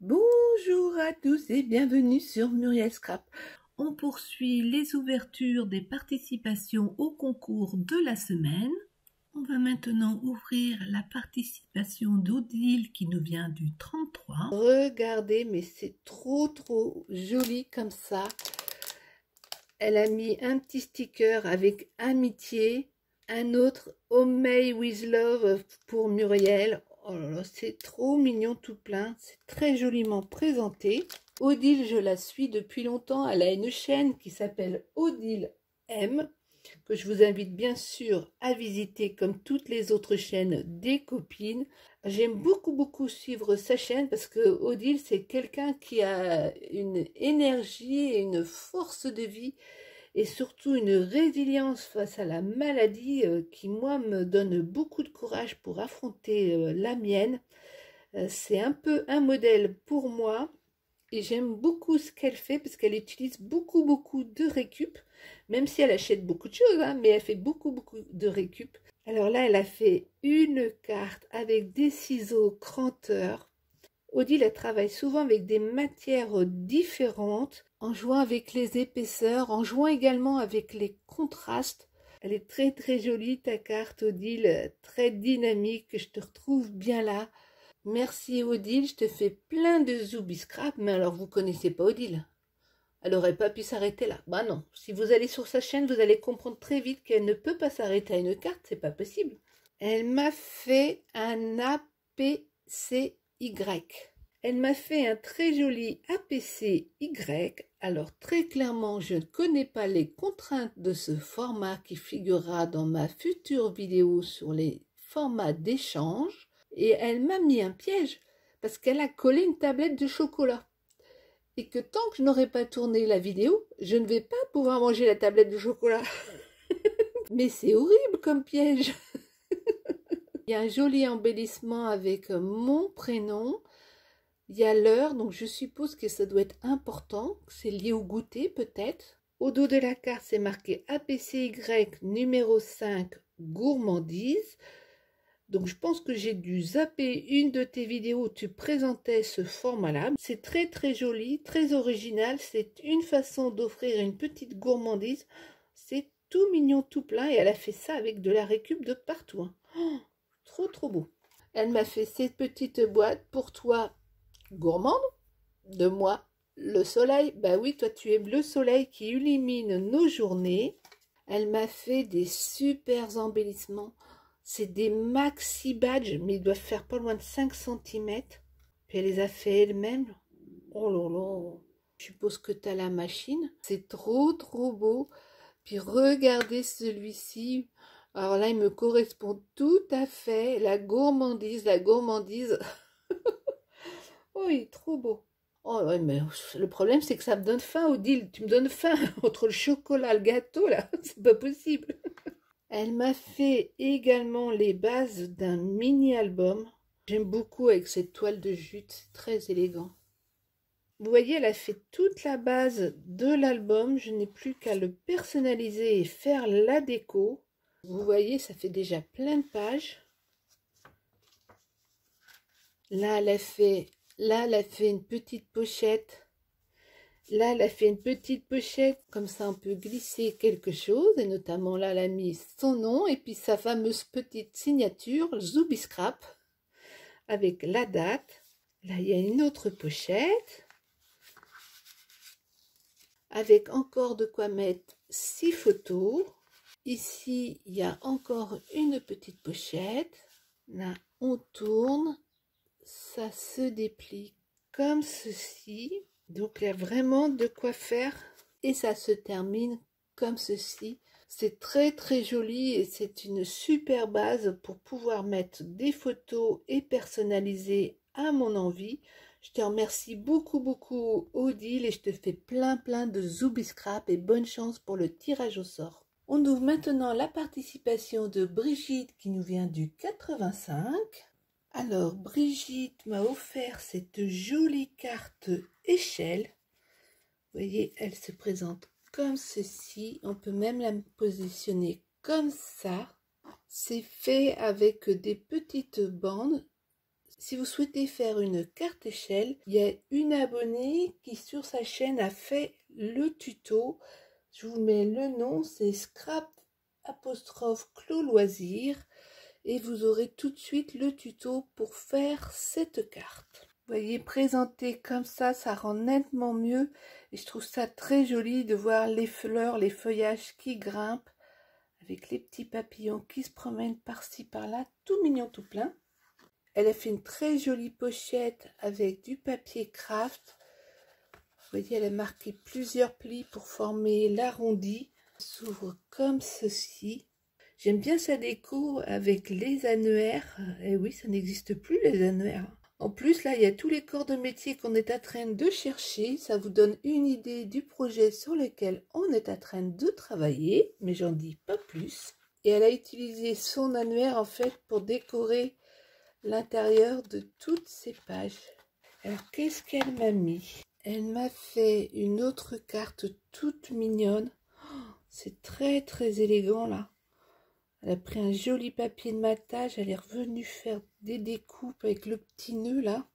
Bonjour à tous et bienvenue sur Muriel Scrap. On poursuit les ouvertures des participations au concours de la semaine. On va maintenant ouvrir la participation d'Odile qui nous vient du 33. Regardez, mais c'est trop joli comme ça. Elle a mis un petit sticker avec amitié, un autre Homemade with Love pour Muriel. Oh là là, c'est trop mignon tout plein, c'est très joliment présenté. Odile, je la suis depuis longtemps, elle a une chaîne qui s'appelle Odile M, que je vous invite bien sûr à visiter comme toutes les autres chaînes des copines. J'aime beaucoup suivre sa chaîne parce que Odile, c'est quelqu'un qui a une énergie et une force de vie et surtout une résilience face à la maladie qui, moi, me donne beaucoup de courage pour affronter la mienne. C'est un peu un modèle pour moi et j'aime beaucoup ce qu'elle fait parce qu'elle utilise beaucoup de récup, même si elle achète beaucoup de choses, hein, mais elle fait beaucoup de récup. Alors là, elle a fait une carte avec des ciseaux cranteurs. Odile, elle travaille souvent avec des matières différentes, en jouant avec les épaisseurs, en jouant également avec les contrastes. Elle est très jolie ta carte, Odile, très dynamique, je te retrouve bien là. Merci Odile, je te fais plein de Zoubi Scrap, mais alors vous connaissez pas Odile. Elle aurait pas pu s'arrêter là. Bah non, si vous allez sur sa chaîne, vous allez comprendre très vite qu'elle ne peut pas s'arrêter à une carte, c'est pas possible. Elle m'a fait un APCY. Elle m'a fait un très joli APCY. Alors très clairement, je ne connais pas les contraintes de ce format qui figurera dans ma future vidéo sur les formats d'échange. Et elle m'a mis un piège parce qu'elle a collé une tablette de chocolat. Et que tant que je n'aurai pas tourné la vidéo, je ne vais pas pouvoir manger la tablette de chocolat. Mais c'est horrible comme piège. Il y a un joli embellissement avec mon prénom. Il y a l'heure, donc je suppose que ça doit être important. C'est lié au goûter peut-être. Au dos de la carte, c'est marqué APCY numéro 5, gourmandise. Donc je pense que j'ai dû zapper une de tes vidéos où tu présentais ce format-là. C'est très joli, très original. C'est une façon d'offrir une petite gourmandise. C'est tout mignon, tout plein. Et elle a fait ça avec de la récup de partout. Hein. Oh, trop beau. Elle m'a fait cette petite boîte pour toi, gourmande. De moi, le soleil. Bah oui, toi tu es le soleil qui illumine nos journées. Elle m'a fait des super embellissements. C'est des maxi badges, mais ils doivent faire pas loin de 5 cm. Puis elle les a fait elle-même. Oh là là. Je suppose que tu as la machine. C'est trop beau. Puis regardez celui-ci. Alors là, il me correspond tout à fait. La gourmandise. Oh, il est trop beau. Oh ouais, mais le problème, c'est que ça me donne faim, Odile. Tu me donnes faim entre le chocolat et le gâteau, là. C'est pas possible. Elle m'a fait également les bases d'un mini-album. J'aime beaucoup avec cette toile de jute, c'est très élégant. Vous voyez, elle a fait toute la base de l'album. Je n'ai plus qu'à le personnaliser et faire la déco. Vous voyez, ça fait déjà plein de pages. Là, elle a fait une petite pochette. Là, elle a fait une petite pochette, comme ça on peut glisser quelque chose, et notamment là, elle a mis son nom, et puis sa fameuse petite signature, Zoubi Scrap, avec la date. Là, il y a une autre pochette, avec encore de quoi mettre 6 photos. Ici, il y a encore une petite pochette. Là, on tourne, ça se déplie comme ceci. Donc, il y a vraiment de quoi faire. Et ça se termine comme ceci. C'est très joli et c'est une super base pour pouvoir mettre des photos et personnaliser à mon envie. Je te remercie beaucoup Odile et je te fais plein de Zoubi Scrap et bonne chance pour le tirage au sort. On ouvre maintenant la participation de Brigitte qui nous vient du 85. Alors, Brigitte m'a offert cette jolie carte échelle. Vous voyez, elle se présente comme ceci. On peut même la positionner comme ça. C'est fait avec des petites bandes. Si vous souhaitez faire une carte échelle, il y a une abonnée qui sur sa chaîne a fait le tuto. Je vous mets le nom, c'est Scrap_Clos Loisir et vous aurez tout de suite le tuto pour faire cette carte. Vous voyez, présenté comme ça rend nettement mieux et je trouve ça très joli de voir les fleurs, les feuillages qui grimpent avec les petits papillons qui se promènent par-ci par-là, tout mignon, tout plein. Elle a fait une très jolie pochette avec du papier craft. Vous voyez, elle a marqué plusieurs plis pour former l'arrondi. Elle s'ouvre comme ceci. J'aime bien sa déco avec les annuaires. Et oui, ça n'existe plus les annuaires. En plus, là, il y a tous les corps de métier qu'on est en train de chercher. Ça vous donne une idée du projet sur lequel on est en train de travailler. Mais j'en dis pas plus. Et elle a utilisé son annuaire, en fait, pour décorer l'intérieur de toutes ces pages. Alors, qu'est-ce qu'elle m'a mis? Elle m'a fait une autre carte toute mignonne. Oh, c'est très, très élégant, là. Elle a pris un joli papier de matage, elle est revenue faire des découpes avec le petit nœud là.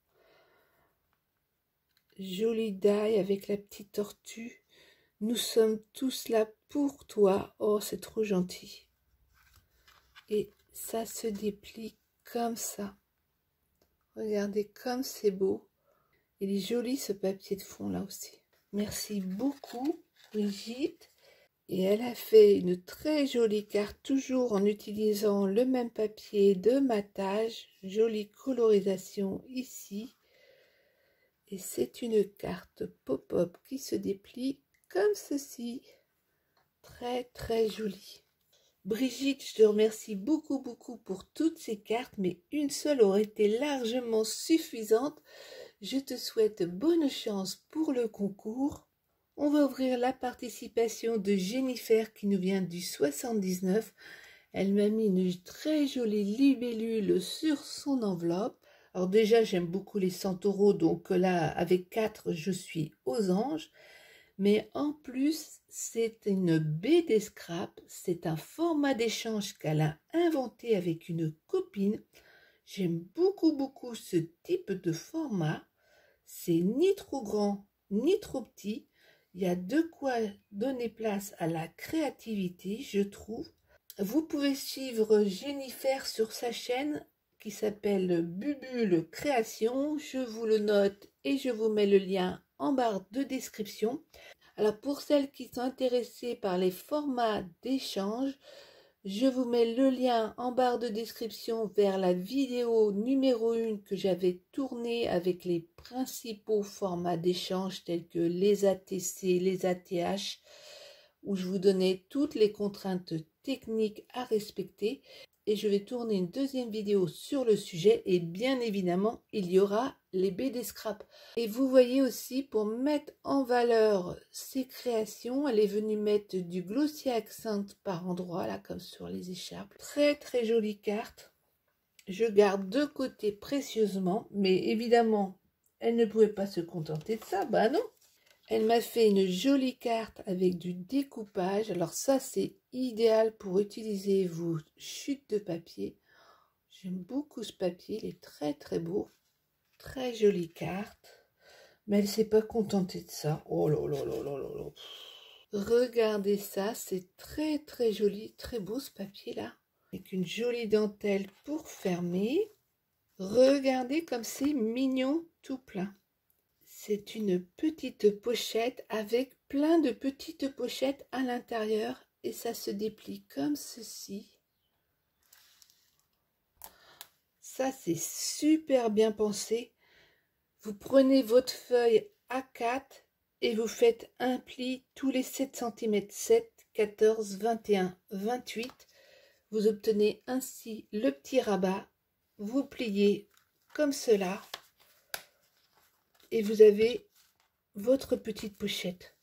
Jolie daille avec la petite tortue. Nous sommes tous là pour toi. Oh, c'est trop gentil. Et ça se déplie comme ça. Regardez comme c'est beau. Il est joli ce papier de fond là aussi. Merci beaucoup Brigitte. Et elle a fait une très jolie carte, toujours en utilisant le même papier de matage. Jolie colorisation ici. Et c'est une carte pop-up qui se déplie comme ceci. Très très jolie. Brigitte, je te remercie beaucoup pour toutes ces cartes, mais une seule aurait été largement suffisante. Je te souhaite bonne chance pour le concours. On va ouvrir la participation de Jennifer qui nous vient du 79. Elle m'a mis une très jolie libellule sur son enveloppe. Alors déjà, j'aime beaucoup les centaures, donc là, avec 4, je suis aux anges. Mais en plus, c'est une BD Scrap. C'est un format d'échange qu'elle a inventé avec une copine. J'aime beaucoup ce type de format. C'est ni trop grand, ni trop petit. Il y a de quoi donner place à la créativité, je trouve. Vous pouvez suivre Jennifer sur sa chaîne qui s'appelle Bubule Création. Je vous le note et je vous mets le lien en barre de description. Alors pour celles qui sont intéressées par les formats d'échange, je vous mets le lien en barre de description vers la vidéo numéro 1 que j'avais tournée avec les principaux formats d'échange tels que les ATC, les ATH, où je vous donnais toutes les contraintes techniques à respecter. Et je vais tourner une deuxième vidéo sur le sujet et bien évidemment, il y aura les BD Scrap. Et vous voyez aussi, pour mettre en valeur ces créations, elle est venue mettre du glossy accent par endroits, là, comme sur les écharpes. Très très jolie carte. Je garde de côté précieusement, mais évidemment, elle ne pouvait pas se contenter de ça, bah non. Elle m'a fait une jolie carte avec du découpage. Alors ça, c'est idéal pour utiliser vos chutes de papier. J'aime beaucoup ce papier, il est très très beau. Très jolie carte. Mais elle ne s'est pas contentée de ça. Oh là là là là là là. Regardez ça, c'est très très joli, très beau ce papier-là. Avec une jolie dentelle pour fermer. Regardez comme c'est mignon tout plein. C'est une petite pochette avec plein de petites pochettes à l'intérieur et ça se déplie comme ceci. Ça, c'est super bien pensé. Vous prenez votre feuille A4 et vous faites un pli tous les 7 cm, 7, 14, 21, 28. Vous obtenez ainsi le petit rabat. Vous pliez comme cela. Et vous avez votre petite pochette.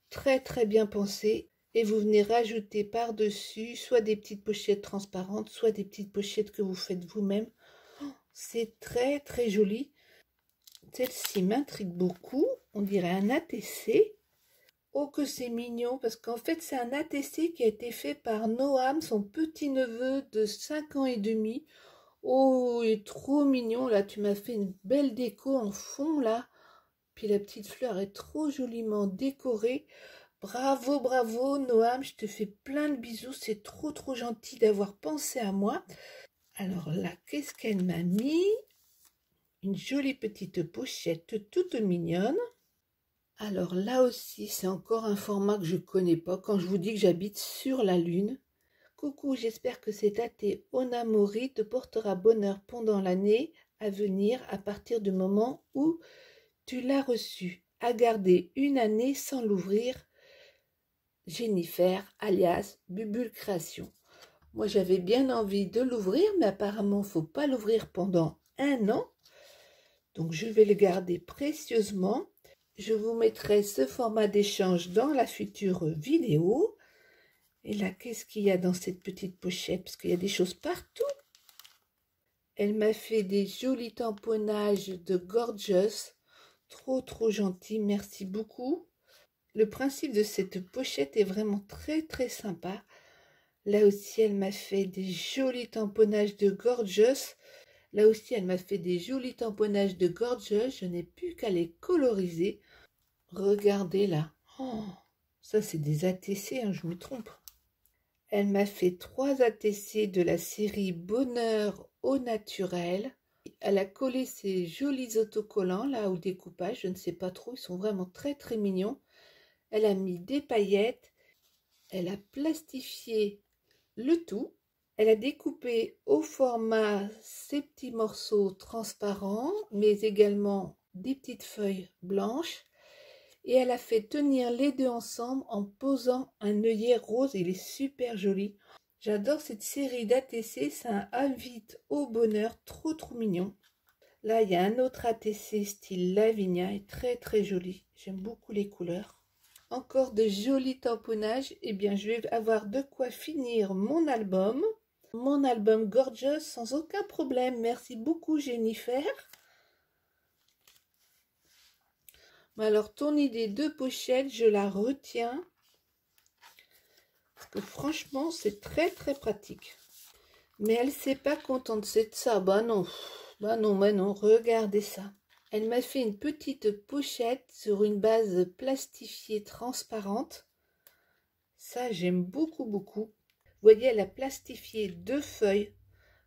Très très bien pensé. Et vous venez rajouter par-dessus soit des petites pochettes transparentes, soit des petites pochettes que vous faites vous-même. C'est très très joli. Celle-ci m'intrigue beaucoup. On dirait un ATC. Oh que c'est mignon, parce qu'en fait c'est un ATC qui a été fait par Noam, son petit neveu de 5 ans et demi. Oh, il est trop mignon là, tu m'as fait une belle déco en fond là. Puis la petite fleur est trop joliment décorée. Bravo, bravo Noam, je te fais plein de bisous, c'est trop gentil d'avoir pensé à moi. Alors là, qu'est-ce qu'elle m'a mis? Une jolie petite pochette toute mignonne. Alors là aussi, c'est encore un format que je connais pas. Quand je vous dis que j'habite sur la Lune. Coucou, j'espère que cet athée Onamori te portera bonheur pendant l'année à venir à partir du moment où tu l'as reçu. À garder une année sans l'ouvrir. Jennifer, alias Bubule Création. Moi, j'avais bien envie de l'ouvrir, mais apparemment, il ne faut pas l'ouvrir pendant un an. Donc, je vais le garder précieusement. Je vous mettrai ce format d'échange dans la future vidéo. Et là, qu'est-ce qu'il y a dans cette petite pochette? Parce qu'il y a des choses partout. Elle m'a fait des jolis tamponnages de Gorgeous. Trop gentil, merci beaucoup. Le principe de cette pochette est vraiment très sympa. Là aussi, elle m'a fait des jolis tamponnages de Gorgeous. Là aussi, elle m'a fait des jolis tamponnages de Gorgeous. Je n'ai plus qu'à les coloriser. Regardez là. Oh, ça, c'est des ATC, hein, je me trompe. Elle m'a fait 3 ATC de la série Bonheur au naturel. Elle a collé ces jolis autocollants là au découpage. Je ne sais pas trop, ils sont vraiment très mignons. Elle a mis des paillettes. Elle a plastifié le tout. Elle a découpé au format ces petits morceaux transparents, mais également des petites feuilles blanches. Et elle a fait tenir les deux ensemble en posant un œillet rose. Il est super joli. J'adore cette série d'ATC, ça invite au bonheur, trop mignon. Là, il y a un autre ATC style Lavinia, est très joli. J'aime beaucoup les couleurs. Encore de jolis tamponnages. Eh bien, je vais avoir de quoi finir mon album. Mon album Gorgeous sans aucun problème. Merci beaucoup, Jennifer. Alors, ton idée de pochette, je la retiens. Parce que franchement, c'est très pratique. Mais elle ne s'est pas contentée de ça. Bah non, regardez ça. Elle m'a fait une petite pochette sur une base plastifiée transparente. Ça, j'aime beaucoup. Vous voyez, elle a plastifié 2 feuilles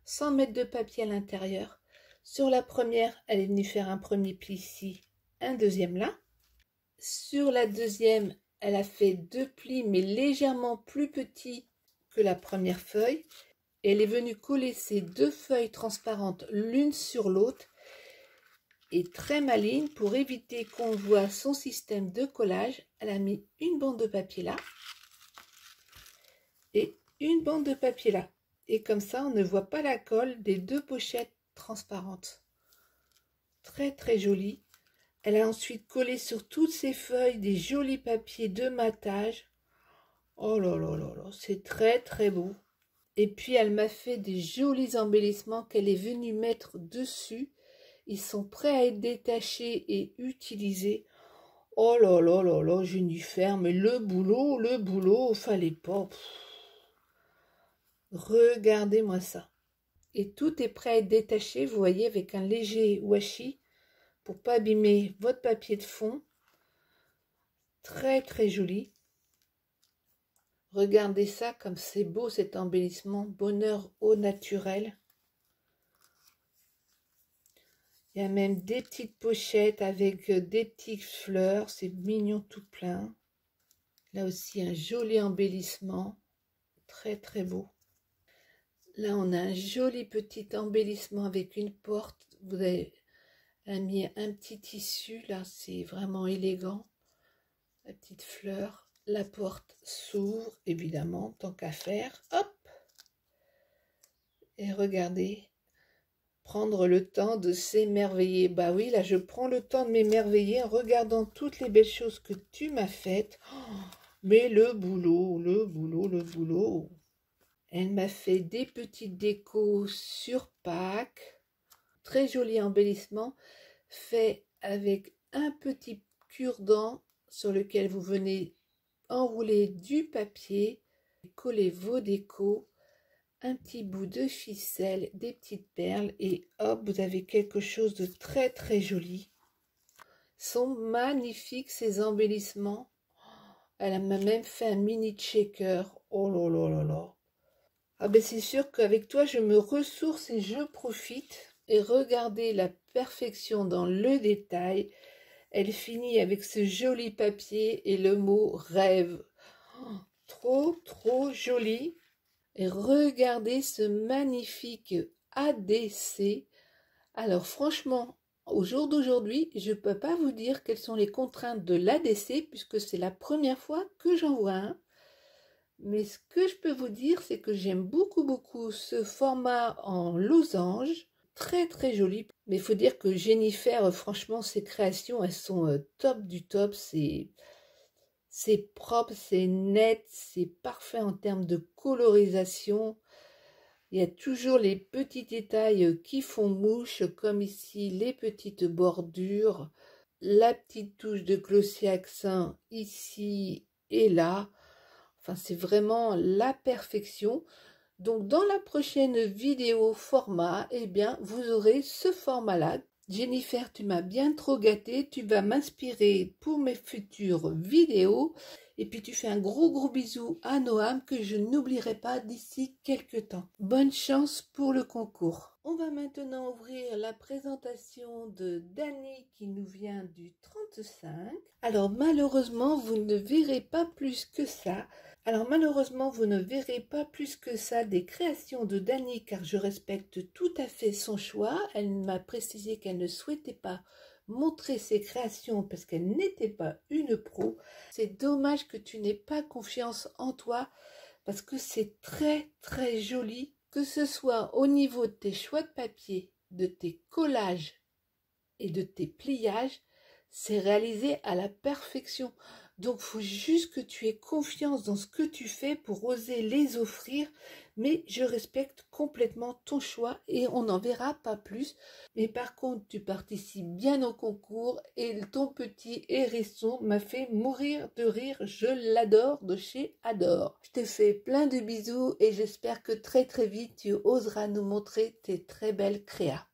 sans mettre de papier à l'intérieur. Sur la première, elle est venue faire un premier pli ici, un deuxième là. Sur la deuxième, elle a fait 2 plis, mais légèrement plus petits que la première feuille. Elle est venue coller ces 2 feuilles transparentes l'une sur l'autre et très maligne pour éviter qu'on voit son système de collage. Elle a mis une bande de papier là et une bande de papier là. Et comme ça, on ne voit pas la colle des 2 pochettes transparentes. Très joli. Elle a ensuite collé sur toutes ces feuilles des jolis papiers de matage. Oh là là, c'est très beau. Et puis, elle m'a fait des jolis embellissements qu'elle est venue mettre dessus. Ils sont prêts à être détachés et utilisés. Oh là, Jennifer, mais le boulot, fallait pas. Regardez-moi ça. Et tout est prêt à être détaché, vous voyez, avec un léger washi pour pas abîmer votre papier de fond. Très joli. Regardez ça, comme c'est beau cet embellissement. Bonheur au naturel. Il y a même des petites pochettes avec des petites fleurs. C'est mignon tout plein. Là aussi, un joli embellissement. Très beau. Là, on a un joli petit embellissement avec une porte. Vous avez mis un petit tissu. Là, c'est vraiment élégant. La petite fleur. La porte s'ouvre, évidemment, tant qu'à faire. Hop! Et regardez. Prendre le temps de s'émerveiller. Bah oui, là, je prends le temps de m'émerveiller en regardant toutes les belles choses que tu m'as faites. Oh, mais le boulot. Elle m'a fait des petites décos sur Pâques. Très joli embellissement fait avec un petit cure-dent sur lequel vous venez enrouler du papier, coller vos décos. un petit bout de ficelle, des petites perles et hop, vous avez quelque chose de très très joli. Sont magnifiques ces embellissements. Elle m'a même fait un mini shaker. Oh là là là là. Ah ben c'est sûr qu'avec toi je me ressource et je profite. Et regardez la perfection dans le détail. Elle finit avec ce joli papier et le mot rêve. Oh, trop trop joli. Et regardez ce magnifique ADC. Alors franchement, au jour d'aujourd'hui, je ne peux pas vous dire quelles sont les contraintes de l'ADC puisque c'est la première fois que j'en vois un. Mais ce que je peux vous dire, c'est que j'aime beaucoup ce format en losange. Très très joli. Mais il faut dire que Jennifer, franchement, ses créations, elles sont top du top. C'est propre, c'est net, c'est parfait en termes de colorisation. Il y a toujours les petits détails qui font mouche, comme ici les petites bordures, la petite touche de glossy accent ici et là. Enfin, c'est vraiment la perfection. Donc, dans la prochaine vidéo format, eh bien, vous aurez ce format-là. Jennifer, tu m'as bien trop gâtée. Tu vas m'inspirer pour mes futures vidéos. Et puis, tu fais un gros bisou à Noam que je n'oublierai pas d'ici quelques temps. Bonne chance pour le concours. On va maintenant ouvrir la présentation de Dani qui nous vient du 35. Alors, malheureusement, vous ne verrez pas plus que ça. Des créations de Dani car je respecte tout à fait son choix. Elle m'a précisé qu'elle ne souhaitait pas montrer ses créations parce qu'elle n'était pas une pro. C'est dommage que tu n'aies pas confiance en toi parce que c'est très très joli, que ce soit au niveau de tes choix de papier, de tes collages et de tes pliages, c'est réalisé à la perfection. Donc, il faut juste que tu aies confiance dans ce que tu fais pour oser les offrir. Mais je respecte complètement ton choix et on n'en verra pas plus. Mais par contre, tu participes bien au concours et ton petit hérisson m'a fait mourir de rire. Je l'adore de chez Adore. Je te fais plein de bisous et j'espère que très très vite, tu oseras nous montrer tes très belles créas.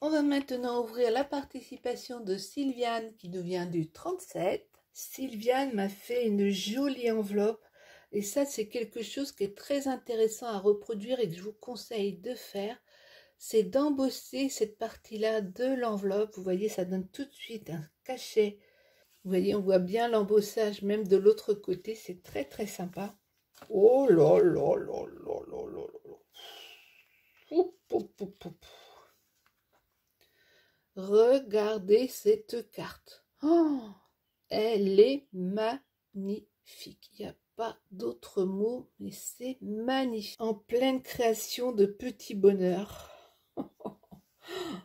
On va maintenant ouvrir la participation de Sylviane qui nous vient du 37. Sylviane m'a fait une jolie enveloppe et ça c'est quelque chose qui est très intéressant à reproduire et que je vous conseille de faire. C'est d'embosser cette partie-là de l'enveloppe. Vous voyez, ça donne tout de suite un cachet. Vous voyez, on voit bien l'embossage même de l'autre côté. C'est très très sympa. Oh là là là là là là là. Oup, oup, oup, oup. Regardez cette carte. Oh, elle est magnifique. Il n'y a pas d'autre mot, mais c'est magnifique. En pleine création de petits bonheurs.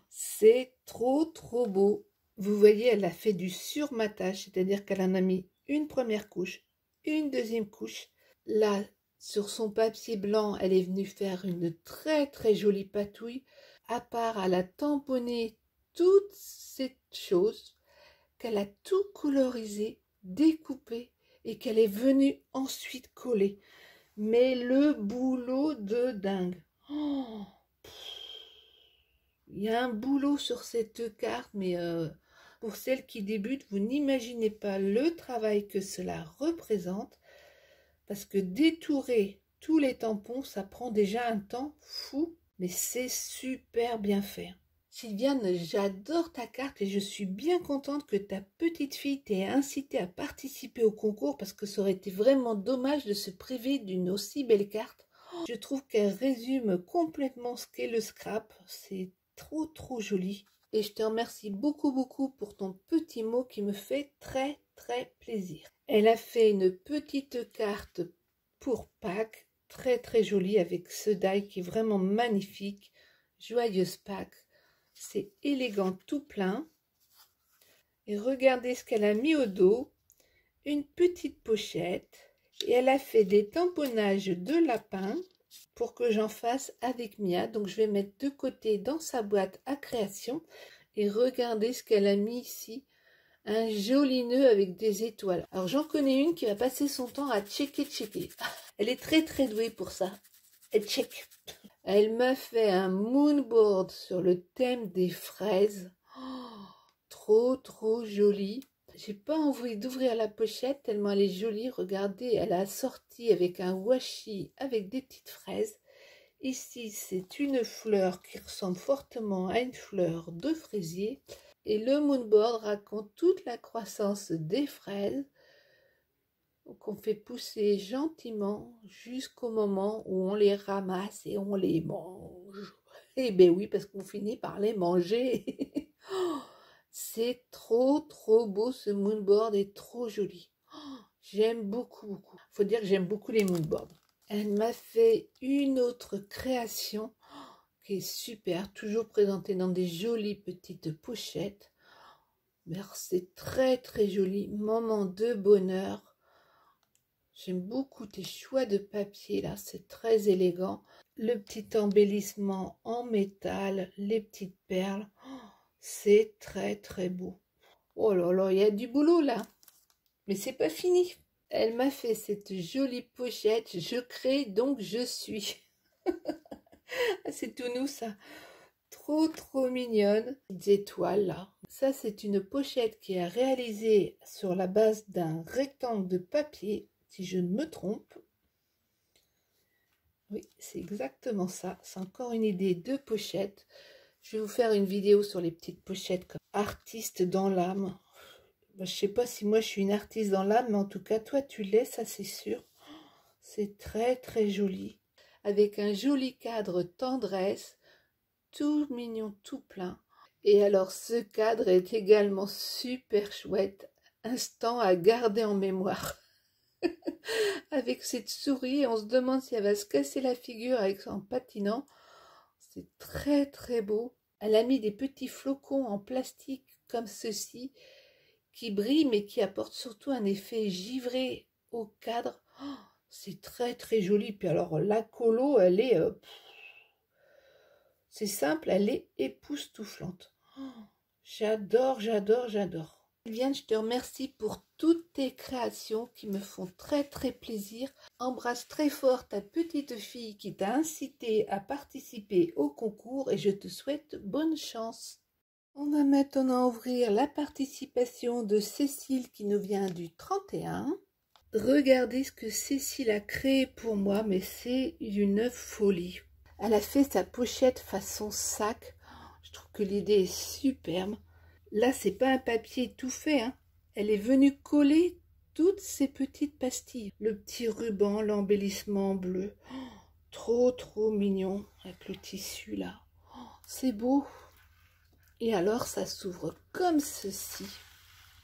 C'est trop trop beau. Vous voyez, elle a fait du surmatage, c'est-à-dire qu'elle en a mis une première couche, une deuxième couche. Là, sur son papier blanc, elle est venue faire une très très jolie patouille. À part, elle a tamponné toute cette chose, qu'elle a tout colorisé, découpé et qu'elle est venue ensuite coller. Mais le boulot de dingue. Oh, il y a un boulot sur cette carte, mais pour celles qui débutent, vous n'imaginez pas le travail que cela représente, parce que détourer tous les tampons, ça prend déjà un temps fou, mais c'est super bien fait. Sylviane, j'adore ta carte et je suis bien contente que ta petite fille t'ait incité à participer au concours parce que ça aurait été vraiment dommage de se priver d'une aussi belle carte. Je trouve qu'elle résume complètement ce qu'est le scrap. C'est trop trop joli. Et je te remercie beaucoup pour ton petit mot qui me fait très très plaisir. Elle a fait une petite carte pour Pâques, très très jolie avec ce die qui est vraiment magnifique. Joyeuse Pâques. C'est élégant tout plein. Et regardez ce qu'elle a mis au dos. Une petite pochette. Et elle a fait des tamponnages de lapin pour que j'en fasse avec Mia. Donc je vais mettre de côté dans sa boîte à création. Et regardez ce qu'elle a mis ici. Un joli nœud avec des étoiles. Alors j'en connais une qui va passer son temps à checker. Elle est très très douée pour ça. Et check. Elle m'a fait un moonboard sur le thème des fraises. Oh, trop joli. J'ai pas envie d'ouvrir la pochette tellement elle est jolie. Regardez, elle a sorti avec un washi avec des petites fraises. Ici, c'est une fleur qui ressemble fortement à une fleur de fraisier. Et le moonboard raconte toute la croissance des fraises qu'on fait pousser gentiment jusqu'au moment où on les ramasse et on les mange. Eh bien oui, parce qu'on finit par les manger. C'est trop beau, ce moonboard est trop joli. J'aime beaucoup. Faut dire que j'aime beaucoup les moonboards. Elle m'a fait une autre création qui est super, toujours présentée dans des jolies petites pochettes. C'est très joli, moment de bonheur. J'aime beaucoup tes choix de papier là, c'est très élégant. Le petit embellissement en métal, les petites perles, c'est très beau. Oh là là, il y a du boulot là, mais c'est pas fini. Elle m'a fait cette jolie pochette, je crée donc je suis. C'est tout nous ça. Trop mignonne. Des étoiles là. Ça c'est une pochette qui est réalisée sur la base d'un rectangle de papier, si je ne me trompe. Oui, c'est exactement ça. C'est encore une idée de pochette. Je vais vous faire une vidéo sur les petites pochettes comme artiste dans l'âme. Je ne sais pas si moi je suis une artiste dans l'âme, mais en tout cas toi tu l'es, ça c'est sûr. C'est très joli. Avec un joli cadre tendresse, tout mignon, tout plein. Et alors ce cadre est également super chouette. Instant à garder en mémoire. Avec cette souris, on se demande si elle va se casser la figure en patinant. C'est très beau. Elle a mis des petits flocons en plastique comme ceci qui brillent mais qui apportent surtout un effet givré au cadre. Oh, c'est très joli. Puis alors la colo, elle est... c'est simple, elle est époustouflante. Oh, j'adore. Viviane, je te remercie pour toutes tes créations qui me font très plaisir. Embrasse très fort ta petite fille qui t'a incité à participer au concours et je te souhaite bonne chance. On va maintenant ouvrir la participation de Cécile qui nous vient du 31. Regardez ce que Cécile a créé pour moi, mais c'est une folie. Elle a fait sa pochette façon sac. Je trouve que l'idée est superbe. Là, c'est pas un papier tout fait, hein. Elle est venue coller toutes ces petites pastilles. Le petit ruban, l'embellissement bleu. Oh, trop mignon avec le tissu là. Oh, c'est beau. Et alors, ça s'ouvre comme ceci.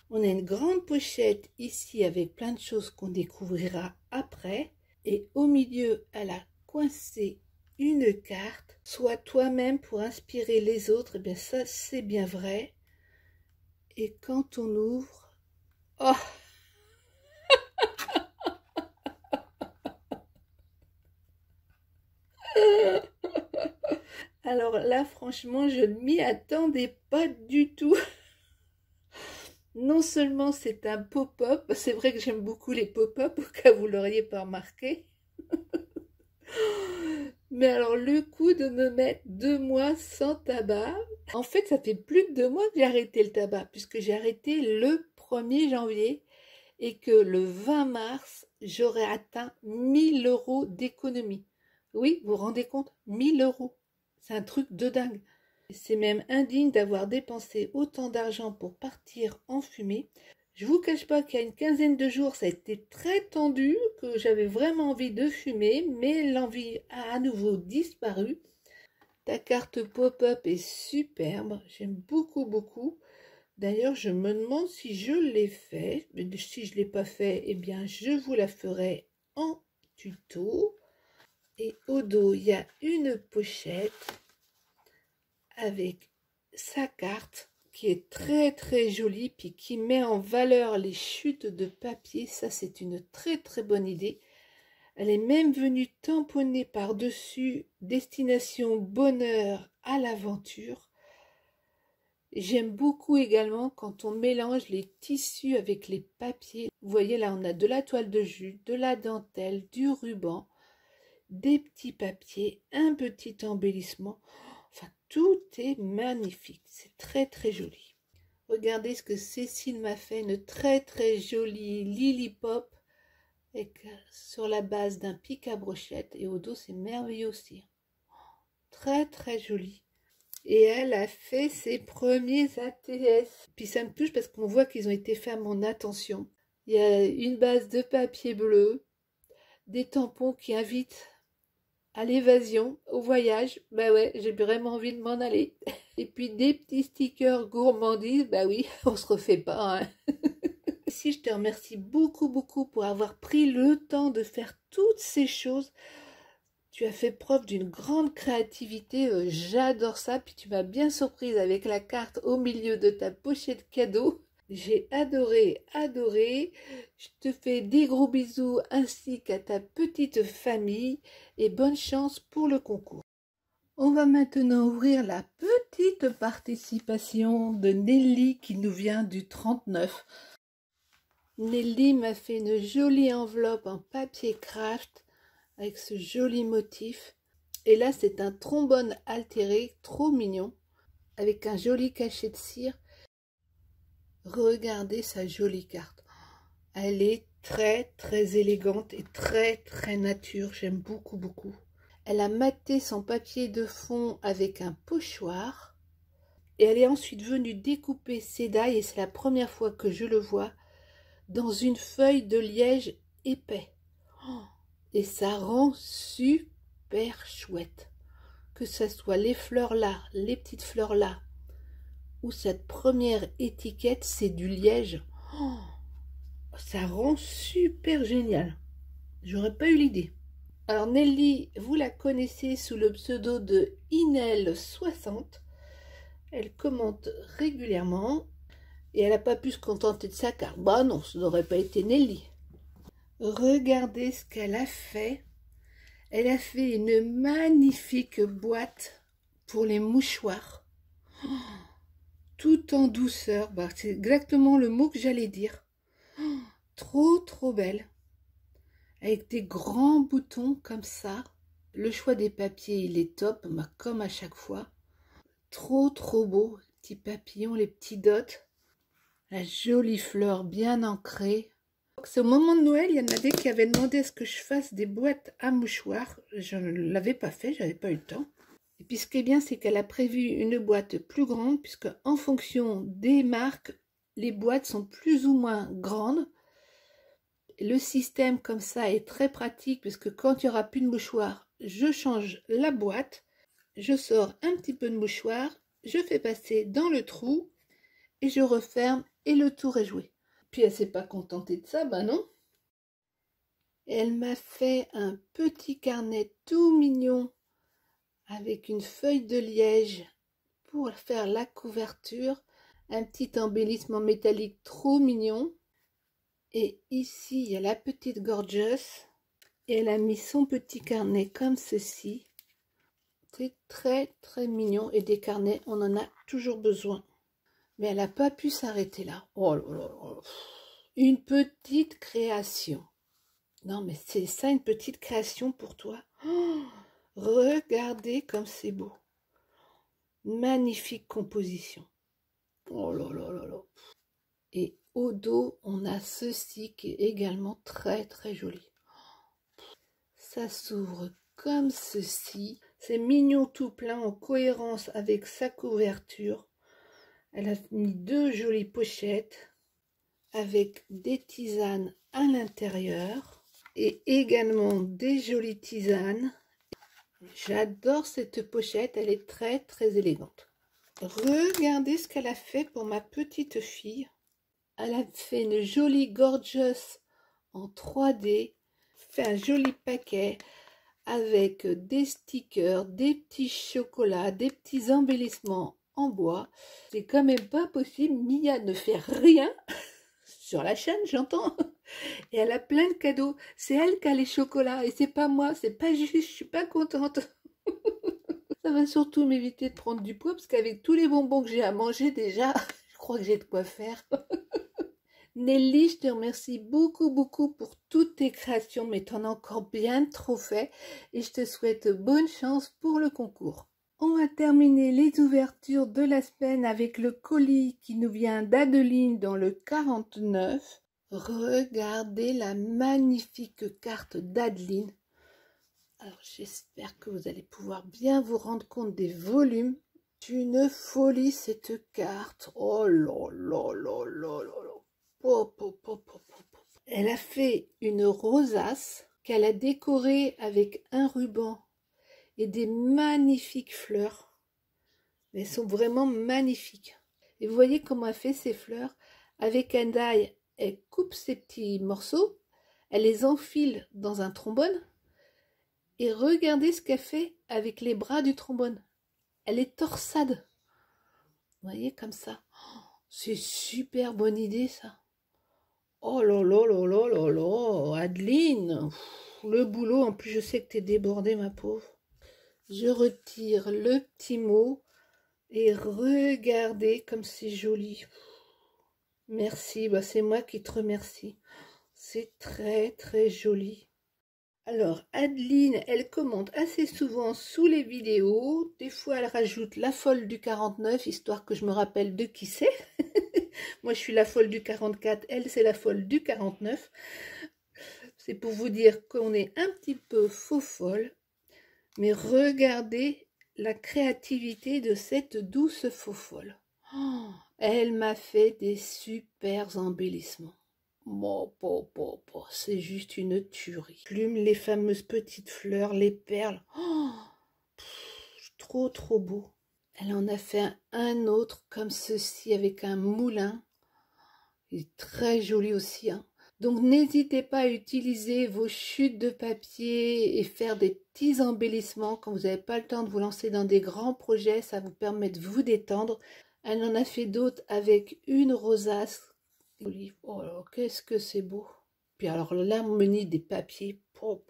On a une grande pochette ici avec plein de choses qu'on découvrira après. Et au milieu, elle a coincé une carte. Sois toi-même pour inspirer les autres. Et bien ça, c'est bien vrai. Et quand on ouvre... Oh! Alors là, franchement, je ne m'y attendais pas du tout. Non seulement c'est un pop-up, c'est vrai que j'aime beaucoup les pop-up, au cas où vous l'auriez pas remarqué. Mais alors le coup de me mettre 2 mois sans tabac, en fait ça fait plus de 2 mois que j'ai arrêté le tabac, puisque j'ai arrêté le 1er janvier et que le 20 mars, j'aurais atteint 1000 € d'économie. Oui, vous vous rendez compte, 1000 €. C'est un truc de dingue. C'est même indigne d'avoir dépensé autant d'argent pour partir en fumée. Je vous cache pas qu'il y a une quinzaine de jours, ça a été très tendu, que j'avais vraiment envie de fumer, mais l'envie a à nouveau disparu. Ta carte pop-up est superbe, j'aime beaucoup. D'ailleurs, je me demande si je l'ai fait. Si je ne l'ai pas fait, eh bien, je vous la ferai en tuto. Et au dos, il y a une pochette avec sa carte qui est très jolie, puis qui met en valeur les chutes de papier. Ça, c'est une très bonne idée. Elle est même venue tamponner par-dessus destination bonheur à l'aventure. J'aime beaucoup également quand on mélange les tissus avec les papiers. Vous voyez là, on a de la toile de jus, de la dentelle, du ruban. des petits papiers, un petit embellissement. Enfin, tout est magnifique. C'est très très joli. Regardez ce que Cécile m'a fait, une très très jolie Lily Pop sur la base d'un pic à brochette. Et au dos, c'est merveilleux aussi. Très très joli. Et elle a fait ses premiers ATS. Puis ça me touche parce qu'on voit qu'ils ont été faits à mon attention. Il y a une base de papier bleu, des tampons qui invitent à l'évasion, au voyage. Bah ouais, j'ai vraiment envie de m'en aller. Et puis des petits stickers gourmandises. Bah oui, on se refait pas, hein. Si, je te remercie beaucoup beaucoup pour avoir pris le temps de faire toutes ces choses. Tu as fait preuve d'une grande créativité, j'adore ça. Puis tu m'as bien surprise avec la carte au milieu de ta pochette cadeau. J'ai adoré, adoré. Je te fais des gros bisous ainsi qu'à ta petite famille et bonne chance pour le concours. On va maintenant ouvrir la petite participation de Nelly qui nous vient du 39. Nelly m'a fait une jolie enveloppe en papier craft avec ce joli motif. Et là, c'est un trombone altéré, trop mignon, avec un joli cachet de cire. Regardez sa jolie carte. Elle est très, très élégante et très, très nature. J'aime beaucoup, beaucoup. Elle a maté son papier de fond avec un pochoir. Et elle est ensuite venue découper ses dailles, et c'est la première fois que je le vois, dans une feuille de liège épais. Et ça rend super chouette. Que ce soit les fleurs là, les petites fleurs là, ou cette première étiquette, c'est du liège. Ça rend super génial. J'aurais pas eu l'idée. Alors Nelly, vous la connaissez sous le pseudo de Inel60. Elle commente régulièrement. Et elle n'a pas pu se contenter de ça car, bah non, ça n'aurait pas été Nelly. Regardez ce qu'elle a fait. Elle a fait une magnifique boîte pour les mouchoirs. Tout en douceur. Bah, c'est exactement le mot que j'allais dire. Trop, trop belle. Avec des grands boutons comme ça. Le choix des papiers, il est top, bah, comme à chaque fois. Trop, trop beau. Les petits papillons, les petits dots. La jolie fleur bien ancrée. C'est au moment de Noël, il y en avait qui avaient demandé à ce que je fasse des boîtes à mouchoirs. Je ne l'avais pas fait, j'avais pas eu le temps. Et puis ce qui est bien, c'est qu'elle a prévu une boîte plus grande, puisque en fonction des marques, les boîtes sont plus ou moins grandes. Le système comme ça est très pratique, puisque quand il n'y aura plus de mouchoirs, je change la boîte, je sors un petit peu de mouchoir, je fais passer dans le trou, et je referme, et le tour est joué. Puis elle s'est pas contentée de ça, ben non. Elle m'a fait un petit carnet tout mignon avec une feuille de liège pour faire la couverture, un petit embellissement métallique trop mignon. Et ici, il y a la petite Gorgeous. Et elle a mis son petit carnet comme ceci. C'est très très mignon. Et des carnets, on en a toujours besoin. Mais elle n'a pas pu s'arrêter là. Oh là là là. Une petite création. Non, mais c'est ça une petite création pour toi. Oh, regardez comme c'est beau. Magnifique composition. Oh là là là là. Et au dos, on a ceci qui est également très très joli. Ça s'ouvre comme ceci. C'est mignon tout plein en cohérence avec sa couverture. Elle a mis deux jolies pochettes avec des tisanes à l'intérieur et également des jolies tisanes. J'adore cette pochette, elle est très très élégante. Regardez ce qu'elle a fait pour ma petite fille. Elle a fait une jolie Gorgeous en 3D, fait un joli paquet avec des stickers, des petits chocolats, des petits embellissements en bois. C'est quand même pas possible, Mia ne fait rien sur la chaîne, j'entends. Et elle a plein de cadeaux. C'est elle qui a les chocolats et c'est pas moi, c'est pas juste, je suis pas contente. Ça va surtout m'éviter de prendre du poids parce qu'avec tous les bonbons que j'ai à manger déjà, je crois que j'ai de quoi faire. Nelly, je te remercie beaucoup, beaucoup pour toutes tes créations, mais tu en as encore bien trop fait et je te souhaite bonne chance pour le concours. On va terminer les ouvertures de la semaine avec le colis qui nous vient d'Adeline dans le 49. Regardez la magnifique carte d'Adeline. Alors j'espère que vous allez pouvoir bien vous rendre compte des volumes. C'est une folie cette carte. Oh là là là là là là. Oh, oh, oh, oh, oh, oh. Elle a fait une rosace qu'elle a décorée avec un ruban et des magnifiques fleurs. Elles sont vraiment magnifiques. Et vous voyez comment elle fait ces fleurs. Avec un die, elle coupe ces petits morceaux, elle les enfile dans un trombone. Et regardez ce qu'elle fait avec les bras du trombone. Elle est torsade. Vous voyez comme ça. Oh, c'est super bonne idée ça. Oh là là là là là là, Adeline, le boulot, en plus je sais que t'es débordée ma pauvre. Je retire le petit mot et regardez comme c'est joli. Merci, bah c'est moi qui te remercie. C'est très très joli. Alors Adeline, elle commente assez souvent sous les vidéos. Des fois elle rajoute la folle du 49, histoire que je me rappelle de qui c'est. Moi, je suis la folle du 44, elle, c'est la folle du 49. C'est pour vous dire qu'on est un petit peu faux folle. Mais regardez la créativité de cette douce faux folle. Oh, elle m'a fait des super embellissements. Bon, c'est juste une tuerie. Plume, les fameuses petites fleurs, les perles. Oh, trop, trop beau. Elle en a fait un autre comme ceci avec un moulin. Il est très joli aussi, hein. Donc n'hésitez pas à utiliser vos chutes de papier et faire des petits embellissements quand vous n'avez pas le temps de vous lancer dans des grands projets. Ça vous permet de vous détendre. Elle en a fait d'autres avec une rosace. Oh là, qu'est-ce que c'est beau. Puis alors l'harmonie des papiers. Oh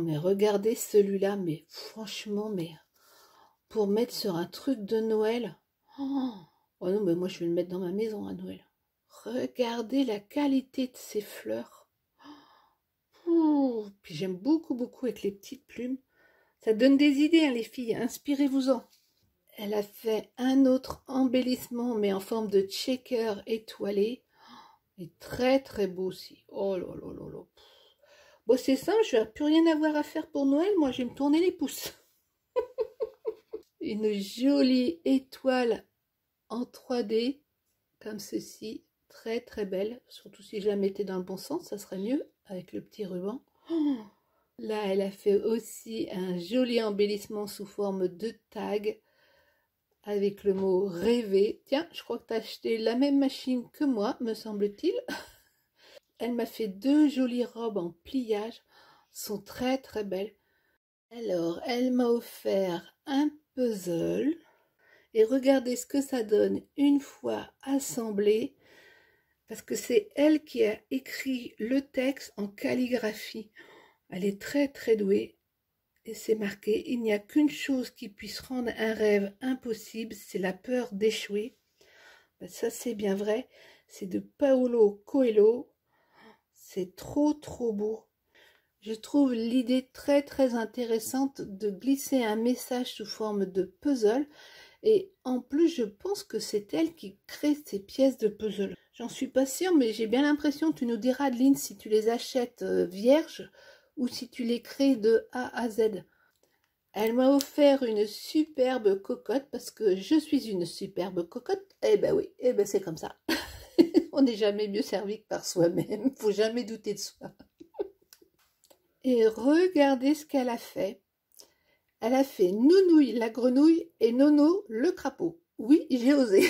mais regardez celui-là, mais franchement, mais pour mettre sur un truc de Noël. Oh non, mais moi je vais le mettre dans ma maison à Noël. Regardez la qualité de ces fleurs. Puis j'aime beaucoup, beaucoup avec les petites plumes. Ça donne des idées, hein, les filles. Inspirez-vous-en. Elle a fait un autre embellissement, mais en forme de checker étoilé. Et très, très beau aussi. Oh là là là là. Bon, c'est simple, je n'ai plus rien avoir à faire pour Noël. Moi, je vais me tourner les pouces. Une jolie étoile en 3D, comme ceci. Très très belle, surtout si je la mettais dans le bon sens, ça serait mieux avec le petit ruban. Oh, là, elle a fait aussi un joli embellissement sous forme de tag avec le mot rêver. Tiens, je crois que tu as acheté la même machine que moi, me semble-t-il. Elle m'a fait deux jolies robes en pliage, sont très très belles. Alors, elle m'a offert un puzzle et regardez ce que ça donne une fois assemblé. Parce que c'est elle qui a écrit le texte en calligraphie. Elle est très très douée. Et c'est marqué, il n'y a qu'une chose qui puisse rendre un rêve impossible, c'est la peur d'échouer. Ben ça c'est bien vrai. C'est de Paulo Coelho. C'est trop trop beau. Je trouve l'idée très très intéressante de glisser un message sous forme de puzzle. Et en plus, je pense que c'est elle qui crée ces pièces de puzzle. J'en suis pas sûre, mais j'ai bien l'impression, tu nous diras, Adeline, si tu les achètes vierges ou si tu les crées de A à Z. Elle m'a offert une superbe cocotte parce que je suis une superbe cocotte. Eh ben oui, eh ben c'est comme ça. On n'est jamais mieux servi que par soi-même. Faut jamais douter de soi. Et regardez ce qu'elle a fait. Elle a fait Nounouille la grenouille et Nono le crapaud. Oui, j'ai osé.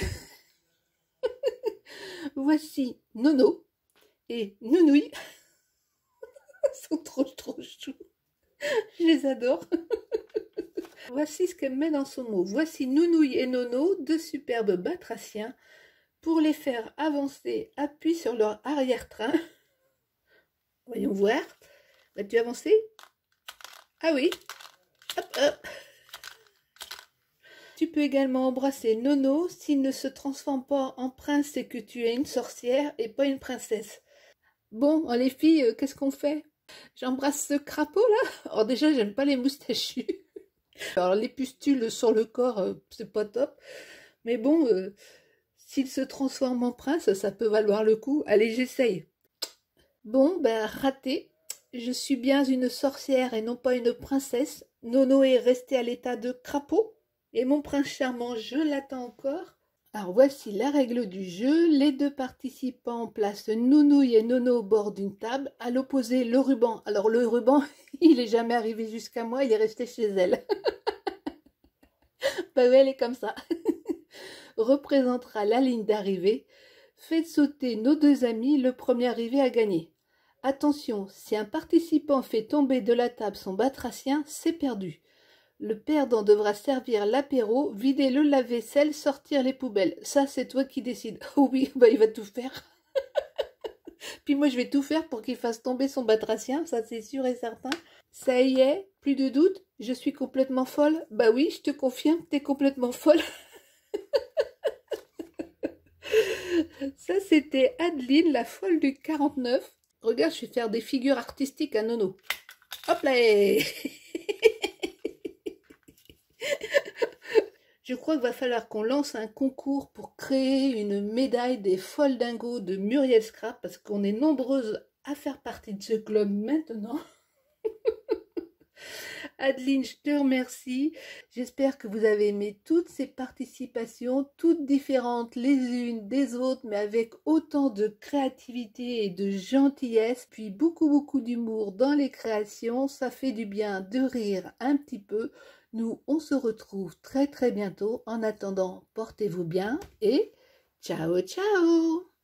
Voici Nono et Nounouille. Ils sont trop choux. Je les adore. Voici ce qu'elle met dans son mot. Voici Nounouille et Nono, deux superbes batraciens. Pour les faire avancer, appuie sur leur arrière-train. Voyons voir. Vas-tu avancer? Ah oui. Hop, hop. Tu peux également embrasser Nono. S'il ne se transforme pas en prince, c'est que tu es une sorcière et pas une princesse. Bon, les filles, qu'est-ce qu'on fait? J'embrasse ce crapaud là. Alors déjà, j'aime pas les moustachus. Alors les pustules sur le corps, c'est pas top. Mais bon, s'il se transforme en prince, ça peut valoir le coup. Allez, j'essaye. Bon, ben raté. Je suis bien une sorcière et non pas une princesse. Nono est resté à l'état de crapaud. Et mon prince charmant, je l'attends encore. Alors voici la règle du jeu. Les deux participants placent Nounouille et Nono au bord d'une table. À l'opposé, le ruban. Alors le ruban, il est jamais arrivé jusqu'à moi, il est resté chez elle. Bah ouais, elle est comme ça. Représentera la ligne d'arrivée. Faites sauter nos deux amis, le premier arrivé à gagner. Attention, si un participant fait tomber de la table son batracien, c'est perdu. Le perdant devra servir l'apéro, vider le lave-vaisselle, sortir les poubelles. Ça, c'est toi qui décides. Oh oui, bah il va tout faire. Puis moi, je vais tout faire pour qu'il fasse tomber son batracien, ça c'est sûr et certain. Ça y est, plus de doute, je suis complètement folle. Bah oui, je te confirme, t'es complètement folle. Ça, c'était Adeline, la folle du 49. Regarde, je vais faire des figures artistiques à Nono. Hop là. Je crois qu'il va falloir qu'on lance un concours pour créer une médaille des folles dingos de Muriel Scrap, parce qu'on est nombreuses à faire partie de ce club maintenant. Adeline, je te remercie. J'espère que vous avez aimé toutes ces participations, toutes différentes les unes des autres, mais avec autant de créativité et de gentillesse, puis beaucoup d'humour dans les créations. Ça fait du bien de rire un petit peu. Nous, on se retrouve très bientôt. En attendant, portez-vous bien et ciao ciao!